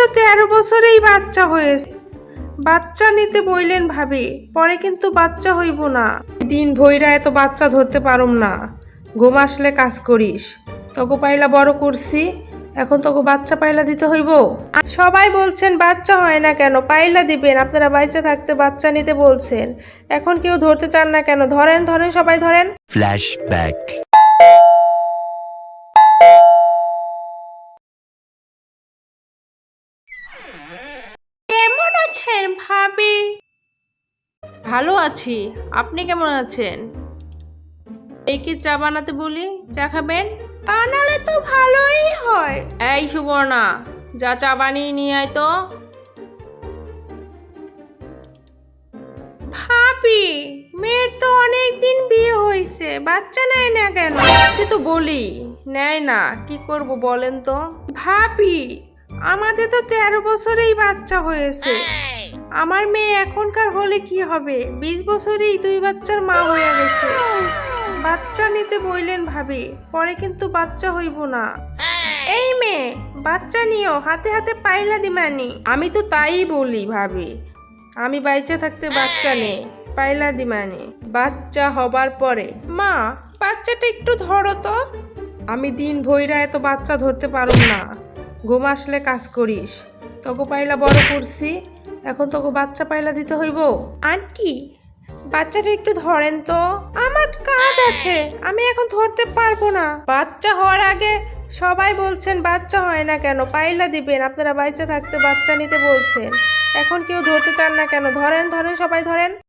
তো 13 বছরেই বাচ্চা হয়েছে। বাচ্চা নিতে বইলেন ভাবি, পরে কিন্তু বাচ্চা হইব না। দিন ভইরা এত বাচ্চা ধরতে পারুম না। ঘুম আসলে কাজ করিস। তোকে পাইলা বড় করছি, এখন তোকে বাচ্চা পাইলা দিতে হইব। আর সবাই বলছেন বাচ্চা হয় না কেন, পাইলা দিবেন। আপনারা বাইচে থাকতে বাচ্চা নিতে বলছেন, এখন কেউ ধরতে চান না কেন? ধরেন ধরেন, সবাই ধরেন। ফ্ল্যাশব্যাক। কেমন আছেন ভাবি? ভালো আছি, আপনি কেমন আছেন? এই কি চা বানাতে বলি, চা খাবেন? বানালে তো ভালোই হয়। এই সুবর্ণা, যা চা বানিয়ে নিয়ে আয় তো। ভাবি, মেয়ের তো অনেকদিন বিয়ে হয়েছে, বাচ্চা নেয় না কেন? তো বলি নেয় না, কি করব বলেন তো? ভাবি, আমাদের তো 13 বছরেই বাচ্চা হয়েছে। আমার মেয়ে এখনকার হলে কি হবে? 20 বছরেই 2 বাচ্চার মা হয়ে গেছে। বাচ্চা নিতে বইলেন ভাবি, পরে কিন্তু বাচ্চা হইব না। এই মেয়ে, বাচ্চা নিও, হাতে হাতে পাইলা দিমানি। আমি তো তাই বলি ভাবি, আমি বাইচে থাকতে বাচ্চা নেই, পাইলা দিমানি। বাচ্চা হবার পরে মা, বাচ্চাটা একটু ধরো তো। আমি দিন ভইরা এত বাচ্চা ধরতে পারুম না। ঘুম আসলে কাজ করিস। তোকে পাইলা বড় করছি, এখন তোকে বাচ্চা পাইলা দিতে হইব। আন্টি, বাচ্চাটা একটু ধরেন তো, আমার কাজ আছে, আমি এখন ধরতে পারবো না। বাচ্চা হওয়ার আগে সবাই বলছেন বাচ্চা হয় না কেন, পাইলা দিবেন। আপনারা বাইচে থাকতে বাচ্চা নিতে বলছেন, এখন কেউ ধরতে চান না কেন? ধরেন ধরেন, সবাই ধরেন।